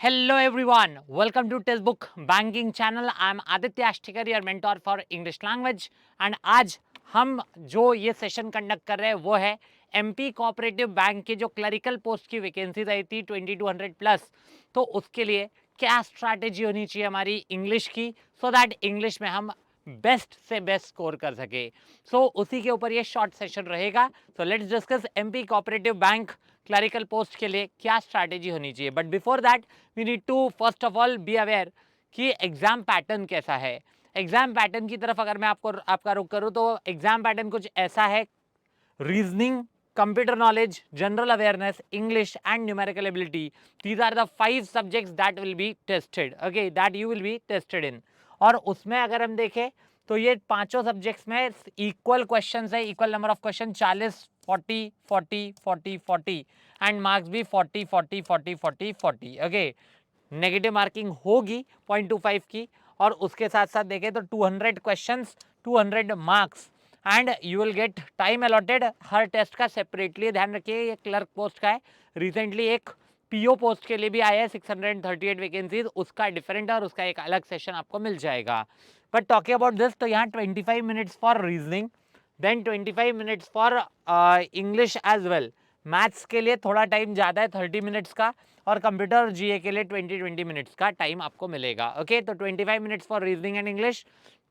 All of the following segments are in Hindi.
Hello everyone, welcome to Textbook Banking Channel. I am Aditya Ashtikar, your mentor for English language. And आज हम जो ये सेशन कंडक्ट कर रहे हैं वो है एमपी कोऑपरेटिव बैंक के जो क्लरिकल पोस्ट की वैकेंसीज आई थी 2200 प्लस, तो उसके लिए क्या स्ट्रैटेजी होनी चाहिए हमारी इंग्लिश की, सो दैट इंग्लिश में हम बेस्ट से बेस्ट स्कोर कर सके। सो उसी के ऊपर ये शॉर्ट सेशन रहेगा। So let's discuss MP cooperative bank clerical post के लिए क्या स्ट्रैटेजी होनी चाहिए। But before that we need to first of all be aware कि एग्जाम पैटर्न कैसा है। एग्जाम पैटर्न की तरफ अगर मैं आपका रुख करूं तो एग्जाम पैटर्न कुछ ऐसा है: reasoning, computer knowledge, general awareness, English and numerical ability. These are the 5 subjects that will be tested, okay, that you will be tested in. और उसमें अगर हम देखें तो ये पांचों सब्जेक्ट्स में इक्वल क्वेश्चंस है, equal number of question, 40 40 40 40 40 and marks भी 40 40 40 40 40, ओके। नेगेटिव मार्किंग होगी 0.25 की, और उसके साथ साथ देखें तो 200 questions, 200 marks and you will get time allotted. हर टेस्ट का सेपरेटली ध्यान रखिए। ये क्लर्क पोस्ट का है, रिसेंटली एक पीओ पोस्ट के लिए भी आया है 638 वैकेंसीज, उसका डिफरेंट और उसका एक अलग सेशन आपको मिल जाएगा। बट टॉकिंग अबाउट दिस, तो यहाँ 25 minutes for reasoning, then 25 minutes for English as well. Maths के लिए थोड़ा टाइम ज़्यादा है, 30 मिनट्स का, और कंप्यूटर और जीए के लिए 20 मिनट्स का टाइम आपको मिलेगा, ओके। तो 25 minutes for reasoning and English,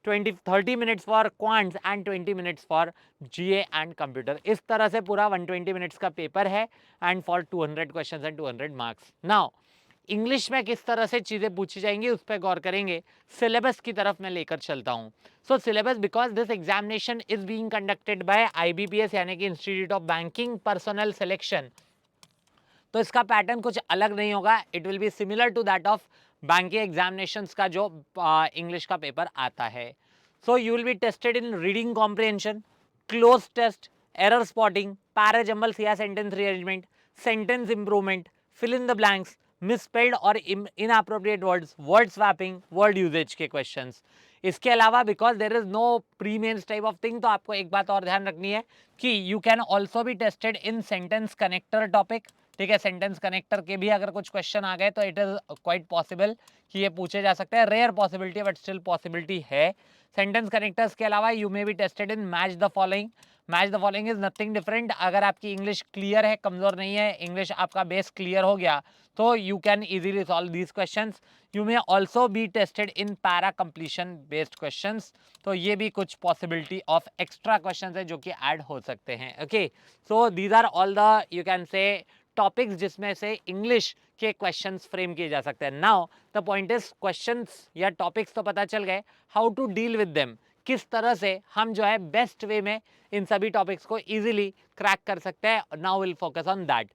30 minutes for quants and 20 minutes for GA and computer. इस तरह से पूरा 120 मिनट्स का पेपर है and for 200 questions and 200 marks. Now English में किस तरह से चीज़ें पूछी जाएंगी उस पर गौर करेंगे। सिलेबस की तरफ मैं लेकर चलता हूँ। So syllabus, because this examination is being conducted by IBPS यानी कि institute of banking personnel selection, तो इसका पैटर्न कुछ अलग नहीं होगा। It will be similar to that of banking examinations का जो इंग्लिश का पेपर आता है। So you will be tested in reading comprehension, cloze test, error spotting, parajumbles या sentence rearrangement, sentence improvement, fill in the blanks, misspelled और inappropriate words, word swapping, word usage के क्वेश्चंस। इसके अलावा because there is no pre mains type of thing, तो आपको एक बात और ध्यान रखनी है कि you can also be tested in sentence connector topic, ठीक है। सेंटेंस कनेक्टर के भी अगर कुछ क्वेश्चन आ गए तो इट इज क्वाइट पॉसिबल कि ये पूछे जा सकते हैं। Rare possibility but still possibility है। सेंटेंस कनेक्टर्स के अलावा you may be tested in match the following. Match the following is nothing different. अगर आपकी इंग्लिश क्लियर है, कमजोर नहीं है, इंग्लिश आपका बेस क्लियर हो गया, तो you can easily solve these questions. You may also be tested in para completion based questions, तो ये भी कुछ पॉसिबिलिटी ऑफ एक्स्ट्रा क्वेश्चंस है जो कि ऐड हो सकते हैं, okay. So these are all the you can say topics जिसमें से इंग्लिश के क्वेश्चंस फ्रेम किए जा सकते हैं। Now the point is, questions या टॉपिक्स तो पता चल गए, how to deal with them, किस तरह से हम जो है बेस्ट वे में इन सभी टॉपिक्स को इजीली क्रैक कर सकते हैं। Now will focus on that.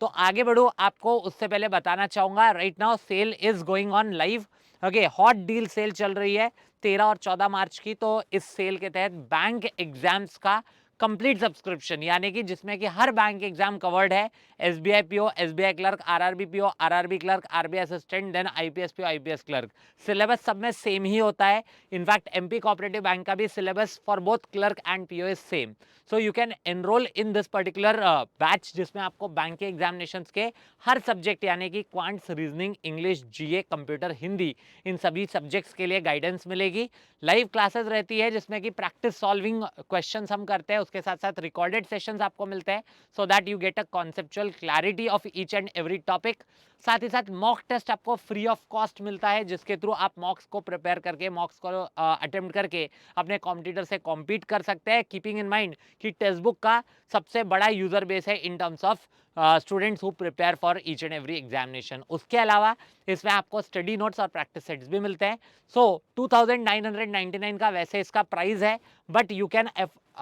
तो आगे बढ़ो, आपको उससे पहले बताना चाहूंगा, right now sale is going on live, okay. Hot deal sale चल रही है 13 और 14 मार्च की। तो इस सेल के तहत बैंक एग्जाम्स का कंप्लीट सब्सक्रिप्शन, यानी कि जिसमें कि हर बैंक एग्जाम कवर्ड है, SBI PO, SBI clerk, RRB PO, RRB clerk, RBI assistant, then IPS PO, IPS clerk. Syllabus सब में सेम ही होता है। इनफैक्ट एमपी कोऑपरेटिव बैंक का भी syllabus for both clerk and PO is same. So you can enrol in this particular batch, जिसमें आपको बैंक के एग्जामिनेशंस के हर सब्जेक्ट यानी कि क्वांट्स, रीजनिंग, इंग्लिश, जीए, कंप्यूटर, हिंदी, इन सभी सब्जेक्ट्स के लिए गाइडेंस मिलेगी। लाइव क्लासेस रहती है जिसमें कि प्रैक्टिस सॉल्विंग क्वेश्चंस हम करते हैं, उसके साथ साथ रिकॉर्डेड सेशंस आपको मिलते हैं, सो that you get a conceptual clarity of each and every topic. साथ ही साथ मॉक टेस्ट आपको फ्री ऑफ कॉस्ट मिलता है, जिसके थ्रू आप मॉक्स को प्रिपेयर करके, मॉक्स को अटेम्प्ट करके अपने कॉम्पिटिटर से कॉम्पीट कर सकते हैं। कीपिंग इन माइंड कि टेक्स्ट बुक का सबसे बड़ा यूजर बेस है in terms of students who prepare for each and every examination. उसके अलावा इसमें आपको स्टडी नोट्स और प्रैक्टिस सेट्स भी मिलते हैं। सो 2999 का वैसे इसका प्राइस है, but you can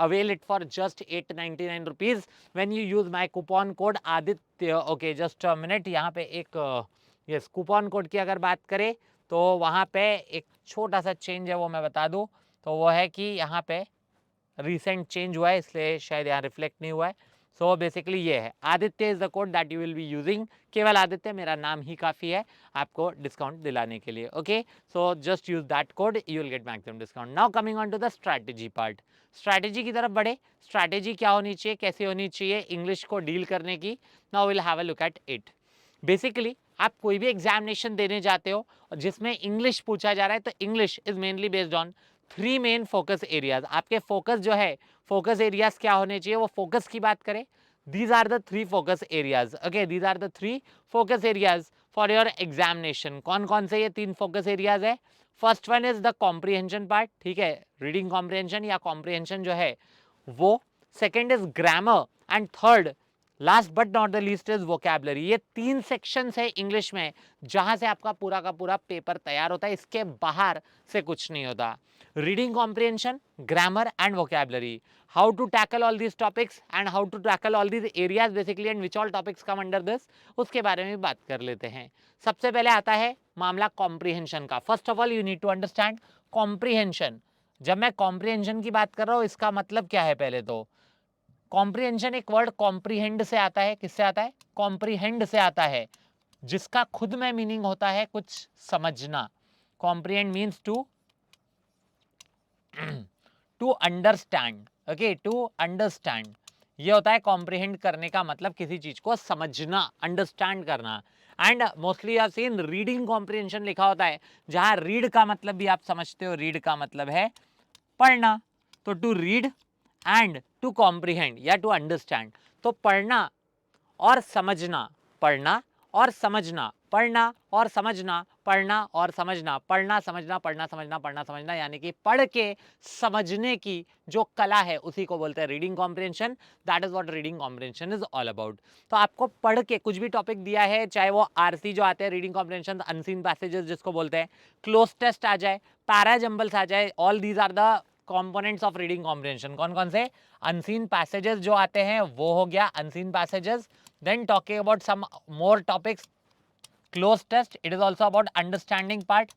avail it for just 899 rupees when you use my coupon code Aditya, okay. Just a minute, यहाँ पे एक यस कूपन कोड की अगर बात करें तो वहाँ पे एक छोटा सा चेंज है, वो मैं बता दूँ, तो वो है कि यहाँ पे रिसेंट चेंज हुआ है, इसलिए शायद यहाँ रिफ्लेक्ट नहीं हुआ है। सो बेसिकली ये है, Aditya is the code that you will be using. केवल आदित्य मेरा नाम ही काफ़ी है आपको डिस्काउंट दिलाने के लिए, okay. So just use that code, you will get maximum discount. Now coming on to the strategy part. Strategy की तरफ बढ़े। स्ट्रैटेजी क्या होनी चाहिए, कैसे होनी चाहिए इंग्लिश को डील करने की। Now will have a look at it. Basically आप कोई भी एग्जामिनेशन देने जाते हो जिसमें इंग्लिश पूछा जा रहा है, तो English is mainly based on 3 main focus areas. आपके फोकस जो है, फोकस एरियाज क्या होने चाहिए, वो फोकस की बात करें, these are the 3 focus areas. Okay, these are the 3 focus areas for your examination. कौन कौन से ये 3 focus areas है? First one is the comprehension part, ठीक है, रीडिंग कॉम्प्रीहेंशन या कॉम्प्रीहेंशन जो है वो। Second is grammar, and third last but not the least is vocabulary. ये 3 सेक्शंस है इंग्लिश में जहां से आपका पूरा का पूरा पेपर तैयार होता है, इसके बाहर से कुछ नहीं होता। Reading comprehension, grammar and vocabulary, how to tackle all these topics and how to tackle all these areas basically and which all topics come under this, उसके बारे में बात कर लेते हैं। सबसे पहले आता है मामला कॉम्प्रीहेंशन का। First of all you need to understand comprehension. जब मैं कॉम्प्रीहेंशन की बात कर रहा हूं, इसका मतलब क्या है? पहले तो कॉम्प्रीहेंशन एक वर्ड कॉम्प्रीहेंड से आता है। किससे आता है? कॉम्प्रीहेंड से आता है, जिसका खुद में मीनिंग होता है कुछ समझना। Comprehend means to understand. Okay, to understand, ये होता है कॉम्प्रिहेंड करने का मतलब, किसी चीज को समझना, अंडरस्टैंड करना। एंड मोस्टली आप सीन रीडिंग कॉम्प्रिहेंशन लिखा होता है, जहां रीड का मतलब भी आप समझते हो, रीड का मतलब है पढ़ना। तो to read and to comprehend या टू अंडरस्टैंड, तो पढ़ना और समझना, पढ़ना और समझना, पढ़ना और समझना, पढ़ना और समझना, पढ़ना समझना, पढ़ना समझना, पढ़ना समझना, यानी कि पढ़ के समझने की जो कला है उसी को बोलते हैं reading comprehension. That is what reading comprehension is all about. तो आपको पढ़ के कुछ भी टॉपिक दिया है, चाहे वो आरसी जो आते हैं, रीडिंग कॉम्प्रिहेंशन अनसीन पैसेजेस जिसको बोलते हैं, क्लोज टेस्ट आ जाए, पैरा जंबल्स आ जाए, all these are the components of reading comprehension. कौन कौन से? अनसीन पैसेजेस जो आते हैं वो हो गया unseen passages. Then talking about some more topics, close test, it is also about understanding part.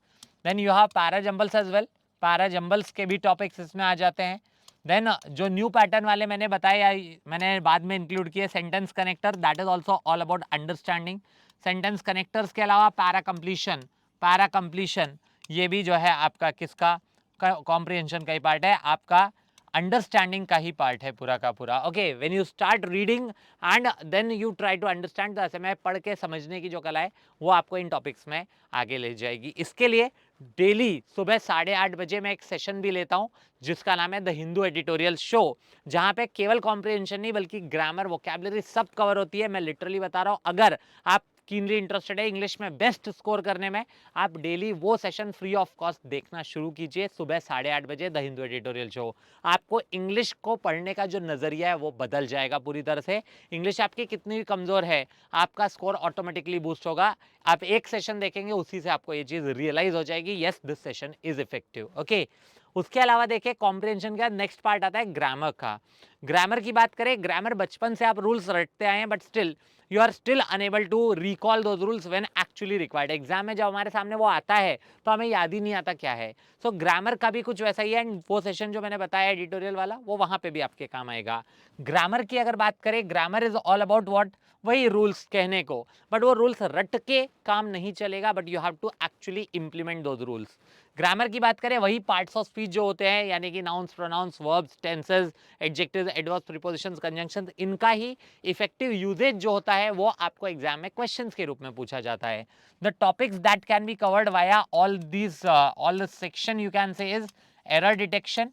Then you have para jumbles as well, para jumbles के भी topics इसमें आ जाते हैं। Then जो न्यू पैटर्न वाले मैंने बताया, मैंने बाद में इंक्लूड किए, sentence connector, that is also all about understanding. Sentence connectors के अलावा पैरा कंप्लीशन, ये भी जो है आपका किसका कॉम्प्रिहेंशन का ही पार्ट है, आपका अंडरस्टैंडिंग का ही पार्ट है पूरा का पूरा। Okay, when you start reading and then you try to understand, तो ऐसे में पढ़ के समझने की जो कला है वो आपको इन टॉपिक्स में आगे ले जाएगी। इसके लिए डेली सुबह 8:30 बजे मैं एक सेशन भी लेता हूं जिसका नाम है द हिंदू एडिटोरियल शो, जहां पे केवल कॉम्प्रिहेंशन नहीं बल्कि ग्रामर, वोकैबुलरी सब कवर होती है। मैं लिटरली बता रहा हूं, अगर आप कीनली इंटरेस्टेड है इंग्लिश में बेस्ट स्कोर करने में, आप डेली वो सेशन फ्री ऑफ कॉस्ट देखना शुरू कीजिए सुबह 8:30 बजे, द हिंदू एडिटोरियल शो। आपको इंग्लिश को पढ़ने का जो नजरिया है वो बदल जाएगा पूरी तरह से। इंग्लिश आपकी कितनी भी कमजोर है, आपका स्कोर ऑटोमेटिकली बूस्ट होगा। आप एक सेशन देखेंगे, उसी से आपको ये चीज रियलाइज हो जाएगी, yes this session is effective. Okay, उसके अलावा देखिए कॉम्प्रिहेंशन का नेक्स्ट पार्ट आता है ग्रामर का। ग्रामर की बात करें, ग्रामर बचपन से आप रूल्स रटते आए हैं, but still you are still unable to recall those rules when actually required. Exam में जब हमारे सामने वो आता है तो हमें याद ही नहीं आता क्या है। सो ग्रामर का भी कुछ वैसा ही है, एंड वो सेशन जो मैंने बताया एडिटोरियल वाला, वो वहां पे भी आपके काम आएगा। ग्रामर की अगर बात करें, grammar is all about what, वही रूल्स कहने को, बट वो रूल्स रट के काम नहीं चलेगा, but you have to actually implement those rules. Grammar की बात करें, वही पार्ट्स ऑफ स्पीच जो होते हैं, यानी कि nouns, pronouns, verbs, tenses, adjectives, adverbs, prepositions, conjunctions, इनका ही इफेक्टिव यूजेज जो होता है वो आपको एग्जाम में क्वेश्चंस के रूप में पूछा जाता है। The topics that can be covered via all the section you can से is error detection,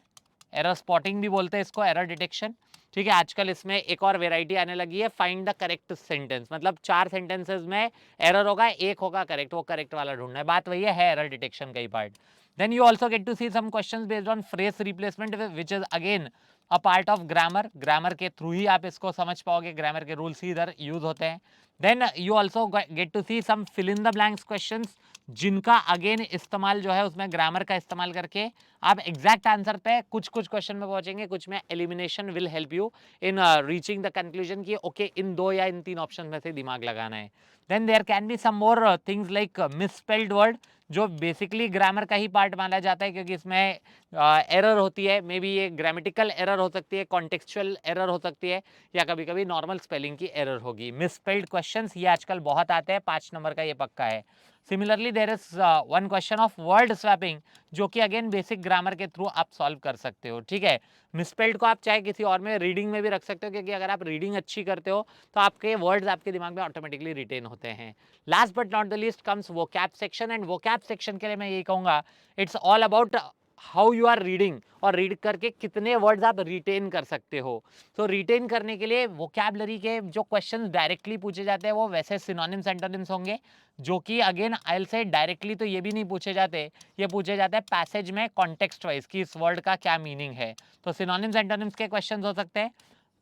error spotting भी बोलते हैं इसको, एरर डिटेक्शन, ठीक है। आजकल इसमें एक और वेराइटी आने लगी है, फाइंड द करेक्ट सेंटेंस, मतलब 4 सेंटेंसेस में एरर होगा, एक होगा करेक्ट, वो करेक्ट वाला ढूंढना है, बात वही है एरर डिटेक्शन का ही part. Then you also get to see some questions based on phrase replacement which is again a part of grammar. Grammar के थ्रू ही आप इसको समझ पाओगे, ग्रामर के रूल्स ही इधर यूज होते हैं। Then you also get to see some fill in the blanks questions, जिनका अगेन इस्तेमाल जो है उसमें ग्रामर का इस्तेमाल करके आप एग्जैक्ट आंसर पे कुछ कुछ क्वेश्चन में पहुंचेंगे, कुछ में elimination will help you in reaching the conclusion कि ओके इन 2 या इन 3 ऑप्शन में से दिमाग लगाना है। Then there can be some more things like misspelled word, जो बेसिकली ग्रामर का ही पार्ट माना जाता है, क्योंकि इसमें एरर होती है, मे बी ये ग्रामेटिकल एरर हो सकती है, कॉन्टेक्चुअल एरर हो सकती है, या कभी कभी नॉर्मल स्पेलिंग की एरर होगी। मिसस्पेल्ड क्वेश्चंस ये आजकल बहुत आते हैं, 5 नंबर का ये पक्का है। Similarly there is one question of word swapping, जो कि अगेन बेसिक ग्रामर के थ्रू आप सॉल्व कर सकते हो, ठीक है। मिसस्पेल्ड को आप चाहे किसी और में रीडिंग में भी रख सकते हो, क्योंकि अगर आप रीडिंग अच्छी करते हो तो आपके वर्ड्स आपके दिमाग में ऑटोमेटिकली रिटेन होते हैं। Last but not the least comes vocab section, and vocab section के लिए मैं यही कहूंगा, it's all about how you are reading, और रीड करके कितने वर्ड्स आप रिटेन कर सकते हो। तो रिटेन करने के लिए वोकैबलरी के जो क्वेश्चंस डायरेक्टली पूछे जाते हैं वो वैसे सिनोनिम्स एंटोनिम्स होंगे, जो कि अगेन आई विल से डायरेक्टली तो ये भी नहीं पूछे जाते, ये पूछे जाते हैं पैसेज में कॉन्टेक्स्ट वाइज कि इस वर्ड का क्या मीनिंग है। तो सिनोनिम्स एंटोनिम्स के क्वेश्चंस हो सकते हैं।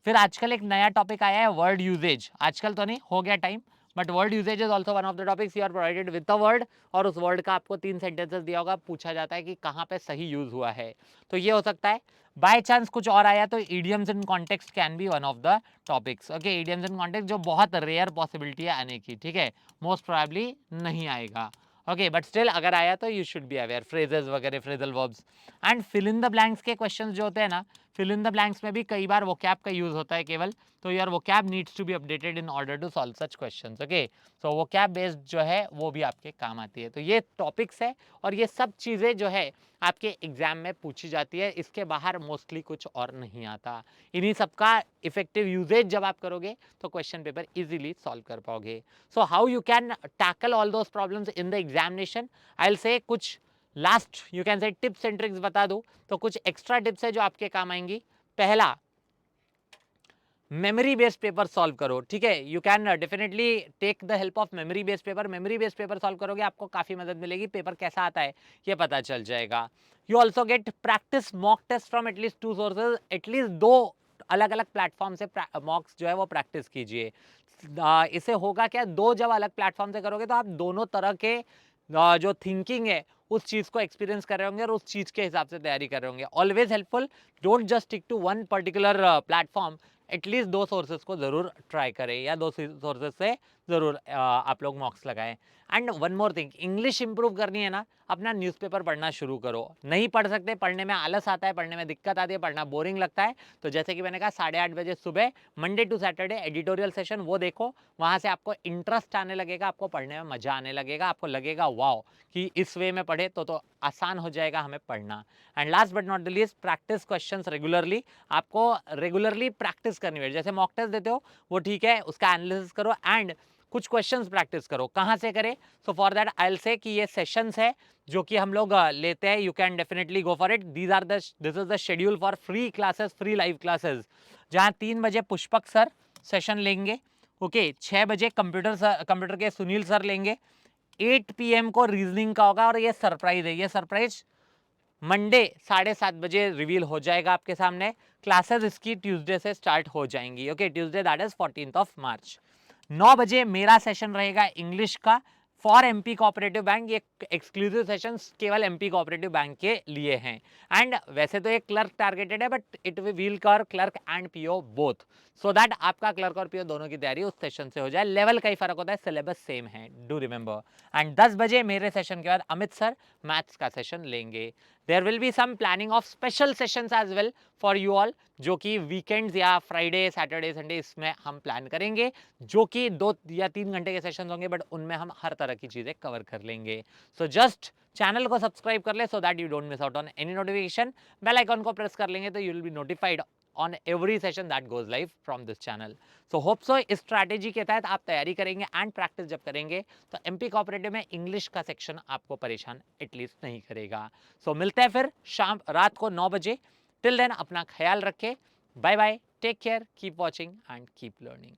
फिर आजकल एक नया टॉपिक आया है वर्ड यूजेज, आजकल तो नहीं, हो गया time, but word usage is also one of the topics. You are provided with a word, और उस वर्ड का आपको 3 सेंटेंसेस दिया होगा, पूछा जाता है कि कहाँ पे सही यूज हुआ है। तो ये हो सकता है। बाय चांस कुछ और आया तो idioms in context can be one of the topics. Okay, idioms in context जो बहुत रेयर पॉसिबिलिटी है आने की, ठीक है, मोस्ट प्रोबेबली नहीं आएगा। ओके, बट स्टिल अगर आया तो you should be aware, phrases वगैरह, phrasal verbs and fill in the blanks के क्वेश्चंस जो होते हैं ना, फिल इन द ब्लैंक्स में भी कई बार वोकैब का यूज होता है केवल, तो your vocab needs to be updated in order to solve such questions. Okay, so vocab based जो है वो भी आपके काम आती है। तो ये टॉपिक्स है, और ये सब चीज़ें जो है आपके एग्जाम में पूछी जाती है, इसके बाहर मोस्टली कुछ और नहीं आता। इन्हीं सबका इफेक्टिव यूजेज जब आप करोगे तो क्वेश्चन पेपर इजीली सॉल्व कर पाओगे। So how you can tackle all those problems in the examination, I will say कुछ last you can say tips and tricks बता दूं, तो कुछ एक्स्ट्रा टिप्स है जो आपके काम आएंगी। पहला, मेमोरी बेस्ड पेपर सॉल्व करो, ठीक है। You can definitely take the help of memory based paper. Memory based paper solve करोगे आपको काफी मदद मिलेगी, पेपर कैसा आता है ये पता चल जाएगा। You also get practice mock test from at least 2 sources, at least 2 अलग अलग प्लेटफॉर्म से मॉक्स जो है वो प्रैक्टिस कीजिए। इसे होगा क्या, 2 जब अलग प्लेटफॉर्म से करोगे तो आप दोनों तरह के जो थिंकिंग है उस चीज को एक्सपीरियंस कर रहे होंगे और उस चीज के हिसाब से तैयारी कर रहे होंगे। Always helpful, don't just stick to one particular platform, at least 2 sources को जरूर ट्राई करें, या 2 सोर्सेज से जरूर आप लोग मॉक्स लगाएं। And one more thing, English improve करनी है ना, अपना न्यूज़पेपर पढ़ना शुरू करो। नहीं पढ़ सकते, पढ़ने में आलस आता है, पढ़ने में दिक्कत आती है, पढ़ना बोरिंग लगता है, तो जैसे कि मैंने कहा 8:30 बजे सुबह Monday to Saturday editorial session वो देखो, वहां से आपको इंटरेस्ट आने लगेगा, आपको पढ़ने में मजा आने लगेगा, आपको लगेगा वाओ कि इस वे में पढ़े तो आसान हो जाएगा हमें पढ़ना। And last but not the least, practice questions regularly. आपको रेगुलरली प्रैक्टिस करनी है, जैसे मॉक टेस्ट देते हो वो ठीक है, उसका एनालिसिस करो एंड कुछ क्वेश्चंस प्रैक्टिस करो। कहां से करें, so for that I will से कि ये सेशंस है जो कि हम लोग लेते हैं, you can definitely go for it. This is the schedule for free classes, free live classes, जहां 3 बजे पुष्पक सर सेशन लेंगे, ओके 6 बजे कंप्यूटर के सुनील सर लेंगे, 8 PM को रीजनिंग का होगा, और ये सरप्राइज है, ये सरप्राइज मंडे 7:30 बजे रिवील हो जाएगा आपके सामने। क्लासेस इसकी ट्यूसडे से स्टार्ट हो जाएंगी, ओके, ट्यूसडे दैट इज 14 मार्च। 9 बजे मेरा सेशन रहेगा इंग्लिश का फॉर एमपी कोऑपरेटिव बैंक। ये एक्सक्लूसिव सेशन केवल एमपी कोऑपरेटिव बैंक के लिए हैं, एंड वैसे तो एक क्लर्क टारगेटेड है, बट इट विल कर clerk and PO both, so that आपका क्लर्क और पीओ दोनों की तैयारी उस सेशन से हो जाए। लेवल का ही फर्क होता है, सिलेबस सेम है, डू रिमेंबर। एंड 10 बजे मेरे सेशन के बाद अमित सर मैथ्स का सेशन लेंगे। There will be some planning of special sessions as well for you all, जो कि वीकेंड्स या फ्राइडे सैटरडे संडे इसमें हम प्लान करेंगे, जो कि 2 या 3 घंटे के सेशन होंगे, बट उनमें हम हर तरह की चीजें कवर कर लेंगे। सो जस्ट चैनल को सब्सक्राइब कर ले, so that you don't miss out on any notification. Bell icon को प्रेस कर लेंगे तो you will be notified on every session that goes live from this channel. So hope so इस स्ट्रैटेजी के तहत आप तैयारी करेंगे एंड प्रैक्टिस जब करेंगे तो एमपी कोऑपरेटिव में इंग्लिश का सेक्शन आपको परेशान एटलीस्ट नहीं करेगा। सो मिलते हैं फिर रात को 9 बजे। टिल देन अपना ख्याल रखें, bye bye, take care, keep watching and keep learning.